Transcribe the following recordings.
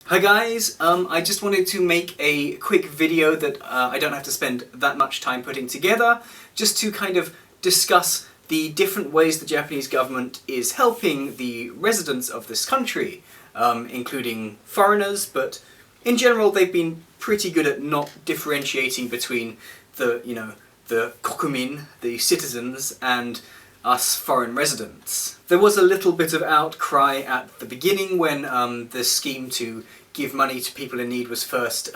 Hi guys, I just wanted to make a quick video that I don't have to spend that much time putting together, just to kind of discuss the different ways the Japanese government is helping the residents of this country, including foreigners, but in general they've been pretty good at not differentiating between the kokumin, the citizens, and us foreign residents. There was a little bit of outcry at the beginning when the scheme to give money to people in need was first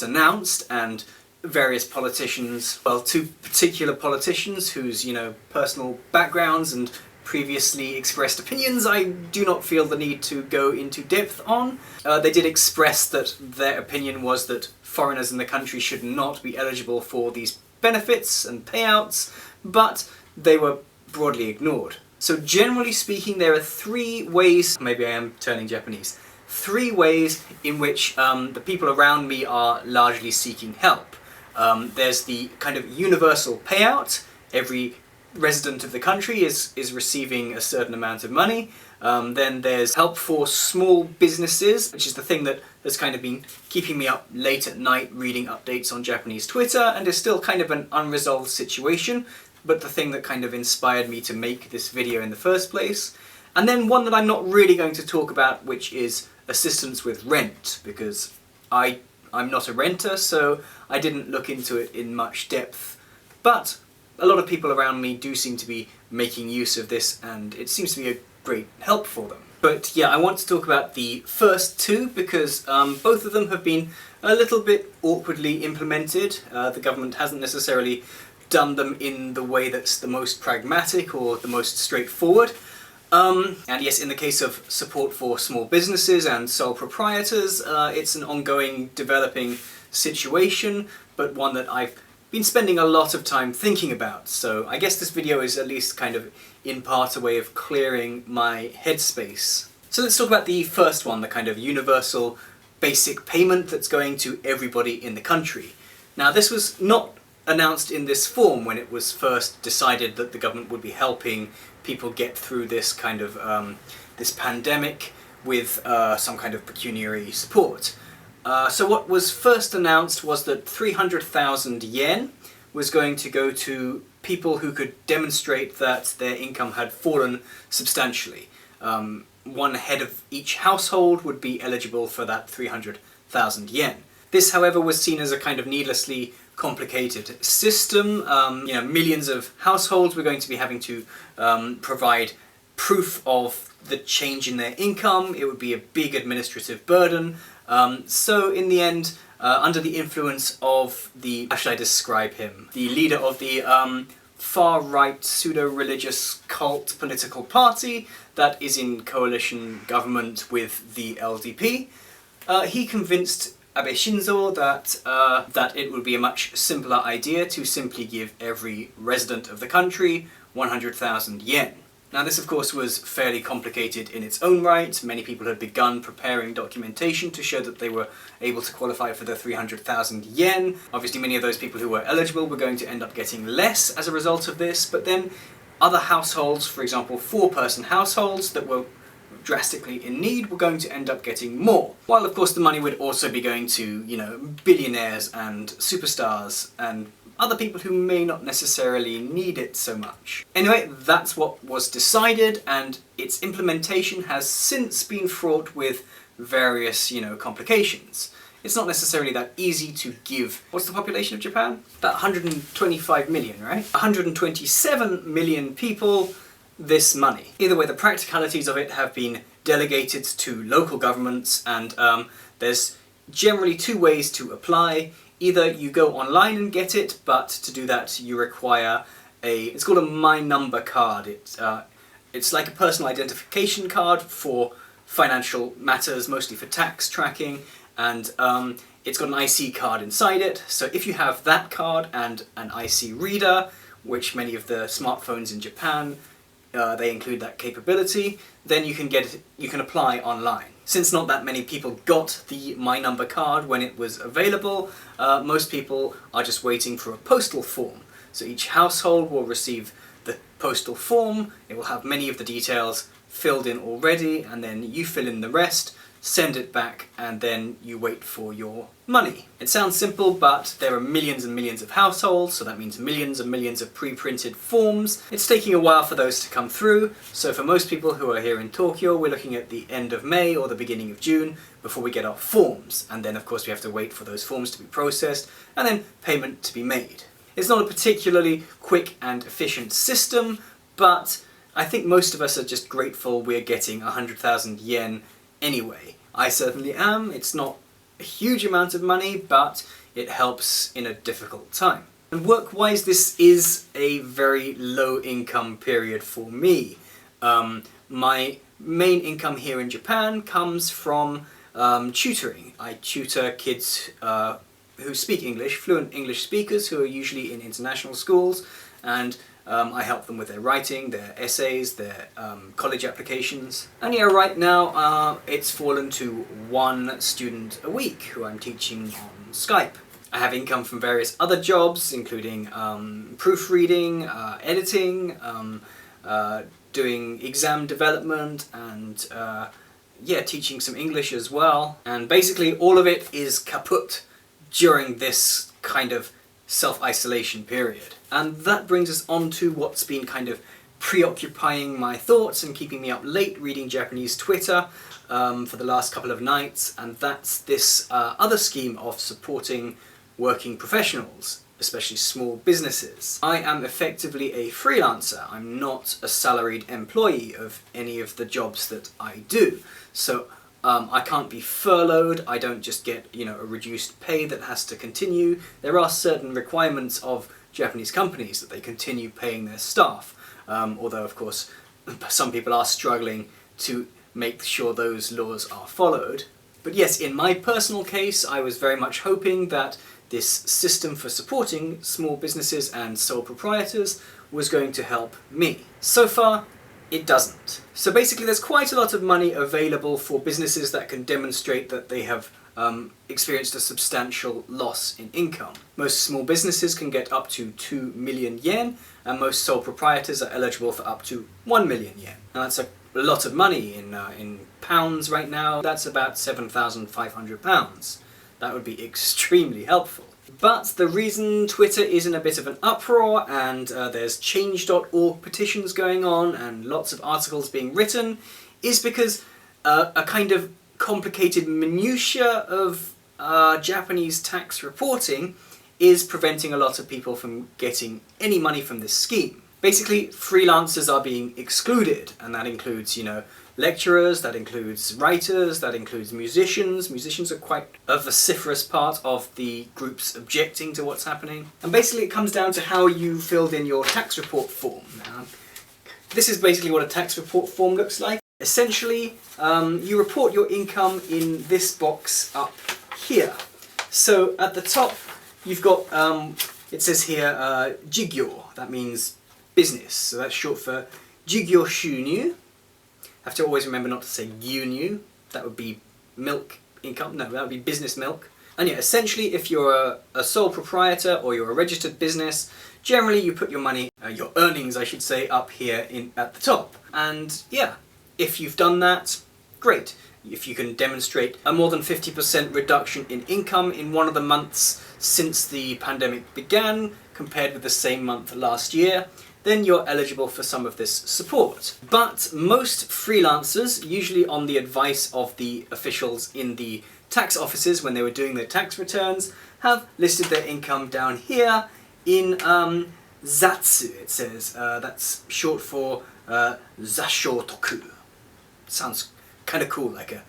announced, and various politicians, well, two particular politicians whose, personal backgrounds and previously expressed opinions I do not feel the need to go into depth on. They did express that their opinion was that foreigners in the country should not be eligible for these benefits and payouts, but they were broadly ignored. So generally speaking, there are three ways, maybe I am turning Japanese, three ways in which the people around me are largely seeking help. There's the kind of universal payout. Every resident of the country is receiving a certain amount of money. Then there's help for small businesses, which is the thing that has kind of been keeping me up late at night reading updates on Japanese Twitter, and is still kind of an unresolved situation, but the thing that kind of inspired me to make this video in the first place. And then one that I'm not really going to talk about, which is assistance with rent, because I'm not a renter, so I didn't look into it in much depth. But a lot of people around me do seem to be making use of this, and it seems to be a great help for them. But yeah, I want to talk about the first two because both of them have been a little bit awkwardly implemented. The government hasn't necessarily done them in the way that's the most pragmatic or the most straightforward. And yes, in the case of support for small businesses and sole proprietors, it's an ongoing, developing situation, but one that I've been spending a lot of time thinking about. So I guess this video is at least kind of in part a way of clearing my headspace. So let's talk about the first one, the kind of universal basic payment that's going to everybody in the country. Now, this was not announced in this form when it was first decided that the government would be helping people get through this kind of this pandemic with some kind of pecuniary support. So what was first announced was that 300,000 yen was going to go to people who could demonstrate that their income had fallen substantially. One head of each household would be eligible for that 300,000 yen. This, however, was seen as a kind of needlessly complicated system. Millions of households were going to be having to provide proof of the change in their income. It would be a big administrative burden. So in the end, under the influence of the, how should I describe him? The leader of the far-right pseudo-religious cult political party that is in coalition government with the LDP, he convinced Abe Shinzo that it would be a much simpler idea to simply give every resident of the country 100,000 yen. Now, this of course was fairly complicated in its own right. Many people had begun preparing documentation to show that they were able to qualify for the 300,000 yen. Obviously many of those people who were eligible were going to end up getting less as a result of this, but then other households, for example 4-person households that were drastically in need, were going to end up getting more. While of course the money would also be going to, billionaires and superstars and other people who may not necessarily need it so much. Anyway, that's what was decided, and its implementation has since been fraught with various, complications. It's not necessarily that easy to give. What's the population of Japan? About 125 million, right? 127 million people this money. Either way, the practicalities of it have been delegated to local governments, and there's generally two ways to apply. Either you go online and get it, but to do that you require it's called a My Number card. It's like a personal identification card for financial matters, mostly for tax tracking, and it's got an IC card inside it. So if you have that card and an IC reader, which many of the smartphones in Japan they include that capability, then you can apply online. Since not that many people got the My Number card when it was available, most people are just waiting for a postal form. So each household will receive the postal form, it will have many of the details filled in already, and then you fill in the rest send it back, and then you wait for your money. It sounds simple, but there are millions and millions of households, so that means millions and millions of pre-printed forms. It's taking a while for those to come through, so for most people who are here in Tokyo, we're looking at the end of May or the beginning of June before we get our forms, and then of course we have to wait for those forms to be processed and then payment to be made. It's not a particularly quick and efficient system, but I think most of us are just grateful we're getting 100,000 yen anyway. I certainly am. It's not a huge amount of money, but it helps in a difficult time. And work-wise, this is a very low income period for me. My main income here in Japan comes from tutoring. I tutor kids who speak English, fluent English speakers who are usually in international schools, and I help them with their writing, their essays, their college applications. And yeah, right now it's fallen to one student a week who I'm teaching on Skype. I have income from various other jobs, including proofreading, editing, doing exam development, and yeah, teaching some English as well. And basically all of it is kaput during this kind of self-isolation period. And that brings us on to what's been kind of preoccupying my thoughts and keeping me up late reading Japanese Twitter for the last couple of nights, and that's this other scheme of supporting working professionals, especially small businesses. I am effectively a freelancer. I'm not a salaried employee of any of the jobs that I do. So I can't be furloughed, I don't just get, a reduced pay that has to continue. There are certain requirements of Japanese companies that they continue paying their staff, although of course some people are struggling to make sure those laws are followed. But yes, in my personal case, I was very much hoping that this system for supporting small businesses and sole proprietors was going to help me. So far, it doesn't. So basically there's quite a lot of money available for businesses that can demonstrate that they have experienced a substantial loss in income. Most small businesses can get up to 2 million yen, and most sole proprietors are eligible for up to 1 million yen. Now that's a lot of money in pounds right now. That's about £7,500. That would be extremely helpful. But the reason Twitter is in a bit of an uproar, and there's change.org petitions going on and lots of articles being written, is because a kind of complicated minutiae of Japanese tax reporting is preventing a lot of people from getting any money from this scheme. Basically, freelancers are being excluded, and that includes, lecturers, that includes writers, that includes musicians. Musicians are quite a vociferous part of the groups objecting to what's happening. And basically it comes down to how you filled in your tax report form. This is basically what a tax report form looks like. Essentially, you report your income in this box up here. So at the top, you've got, it says here, jigyo, that means business. So that's short for jigyo shūnyū. Have to always remember not to say gyūnyū. That would be milk income. No, that would be business milk. And yeah, essentially, if you're a sole proprietor or you're a registered business, generally you put your money, your earnings, I should say, up here at the top. And yeah, if you've done that, great. If you can demonstrate a more than 50% reduction in income in one of the months since the pandemic began, compared with the same month last year, then you're eligible for some of this support. But most freelancers, usually on the advice of the officials in the tax offices when they were doing their tax returns, have listed their income down here in zatsu, it says. That's short for zashotoku. Sounds kind of cool, like a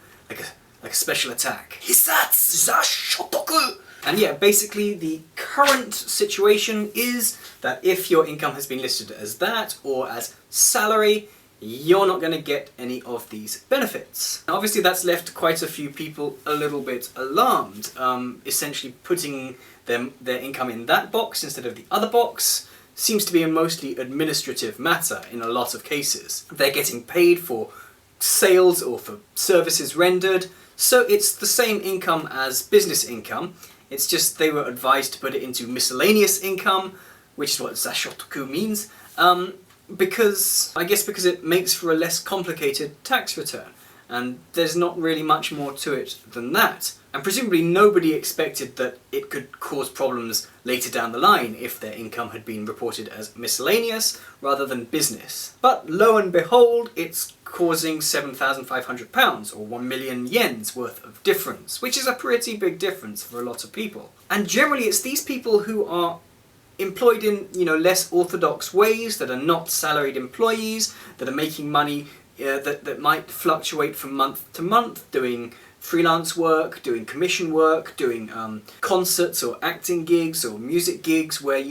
special attack. Hisatsu zashotoku! And yeah, basically the current situation is that if your income has been listed as that or as salary, you're not going to get any of these benefits. Now, obviously that's left quite a few people a little bit alarmed. Essentially putting their income in that box instead of the other box seems to be a mostly administrative matter in a lot of cases. They're getting paid for sales or for services rendered, so it's the same income as business income. It's just they were advised to put it into miscellaneous income, which is what zashotoku means, because it makes for a less complicated tax return. And there's not really much more to it than that. And presumably nobody expected that it could cause problems later down the line if their income had been reported as miscellaneous rather than business. But lo and behold, it's causing £7,500 or 1 million yen's worth of difference, which is a pretty big difference for a lot of people. And generally it's these people who are employed in, less orthodox ways, that are not salaried employees, that are making money that might fluctuate from month to month, doing freelance work, doing commission work, doing concerts or acting gigs or music gigs where,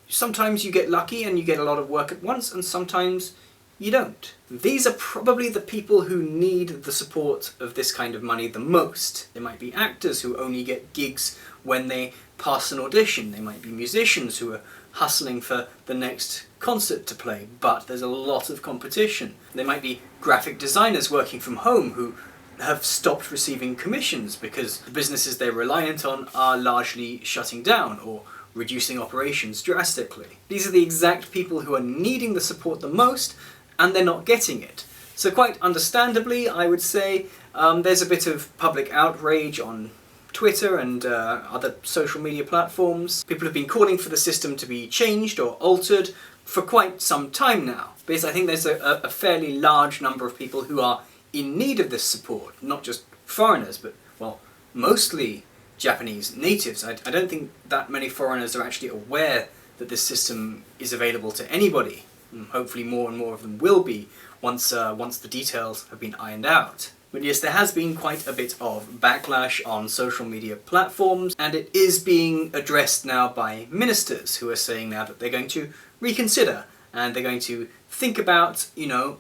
sometimes you get lucky and you get a lot of work at once and sometimes you don't. These are probably the people who need the support of this kind of money the most. They might be actors who only get gigs when they pass an audition. They might be musicians who are hustling for the next concert to play, but there's a lot of competition. They might be graphic designers working from home who have stopped receiving commissions because the businesses they're reliant on are largely shutting down or reducing operations drastically. These are the exact people who are needing the support the most, and they're not getting it. So quite understandably, I would say, there's a bit of public outrage on Twitter and other social media platforms. People have been calling for the system to be changed or altered for quite some time now, because I think there's a fairly large number of people who are in need of this support, not just foreigners, but, well, mostly Japanese natives. I don't think that many foreigners are actually aware that this system is available to anybody. Hopefully more and more of them will be once the details have been ironed out. But yes, there has been quite a bit of backlash on social media platforms, and it is being addressed now by ministers who are saying now that they're going to reconsider and they're going to think about,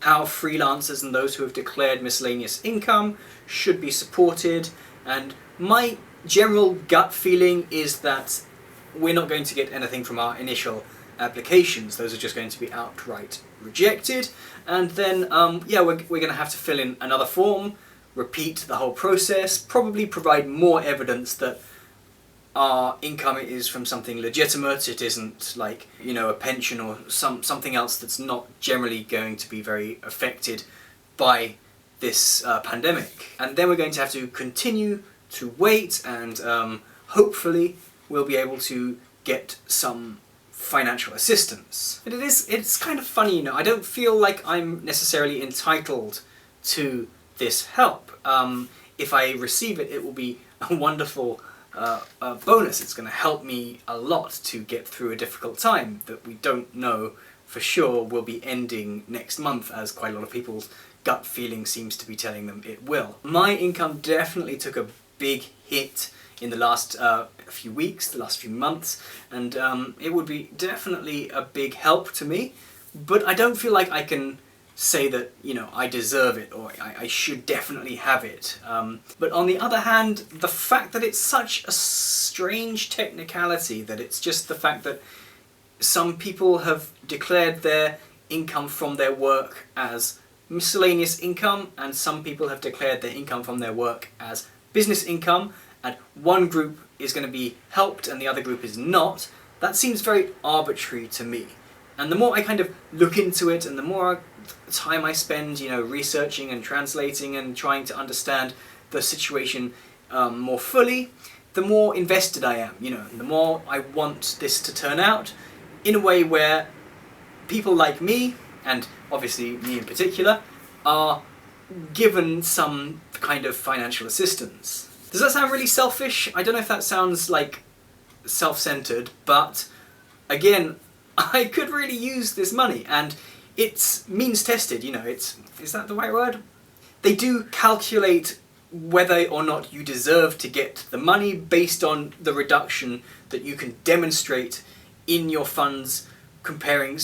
how freelancers and those who have declared miscellaneous income should be supported. And my general gut feeling is that we're not going to get anything from our initial applications. Those are just going to be outright rejected, and then we're going to have to fill in another form, repeat the whole process, probably provide more evidence that our income is from something legitimate. It isn't like, a pension or something else that's not generally going to be very affected by this pandemic. And then we're going to have to continue to wait, and hopefully we'll be able to get some financial assistance. But it's kind of funny, I don't feel like I'm necessarily entitled to this help. If I receive it, it will be a wonderful bonus. It's going to help me a lot to get through a difficult time that we don't know for sure will be ending next month, as quite a lot of people's gut feeling seems to be telling them it will. My income definitely took a big hit in the last few weeks, the last few months, and it would be definitely a big help to me, but I don't feel like I can say that, I deserve it or I should definitely have it. But on the other hand, the fact that it's such a strange technicality, that it's just the fact that some people have declared their income from their work as miscellaneous income, and some people have declared their income from their work as business income, and one group is going to be helped and the other group is not, that seems very arbitrary to me. And the more I kind of look into it, and the more time I spend, researching and translating and trying to understand the situation more fully, the more invested I am, and the more I want this to turn out in a way where people like me, and obviously me in particular, are given some kind of financial assistance. Does that sound really selfish? I don't know if that sounds like self-centered, but again, I could really use this money, and it's means tested, is that the right word? They do calculate whether or not you deserve to get the money based on the reduction that you can demonstrate in your funds comparing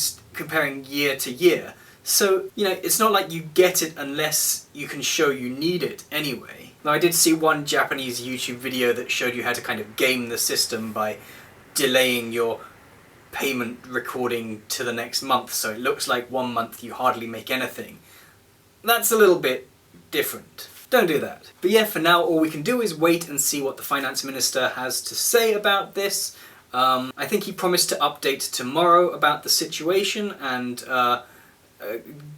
year to year. So, it's not like you get it unless you can show you need it anyway. Now, I did see one Japanese YouTube video that showed you how to kind of game the system by delaying your payment recording to the next month, so it looks like 1 month you hardly make anything. That's a little bit different. Don't do that. But yeah, for now all we can do is wait and see what the finance minister has to say about this. I think he promised to update tomorrow about the situation, and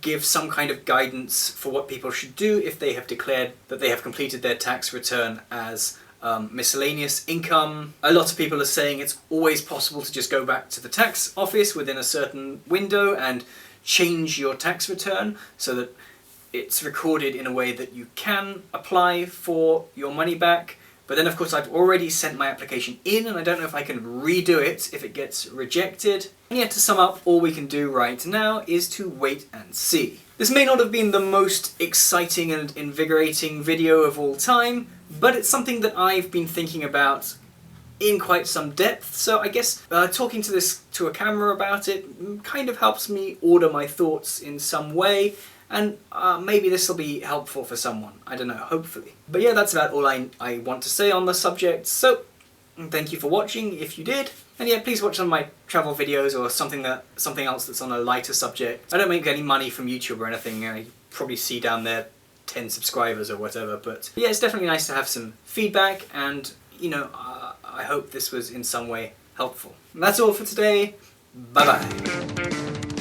give some kind of guidance for what people should do if they have declared that they have completed their tax return as miscellaneous income. A lot of people are saying it's always possible to just go back to the tax office within a certain window and change your tax return so that it's recorded in a way that you can apply for your money back. But then of course I've already sent my application in and I don't know if I can redo it if it gets rejected. And yet, to sum up, all we can do right now is to wait and see. This may not have been the most exciting and invigorating video of all time, but it's something that I've been thinking about in quite some depth, so I guess talking to a camera about it kind of helps me order my thoughts in some way, and maybe this will be helpful for someone. I don't know, hopefully. But yeah, that's about all I want to say on the subject, so thank you for watching if you did. And yeah, please watch some of my travel videos or something else that's on a lighter subject. I don't make any money from YouTube or anything. You probably see down there 10 subscribers or whatever, but yeah, it's definitely nice to have some feedback, and you know, I hope this was in some way helpful. And that's all for today. Bye bye.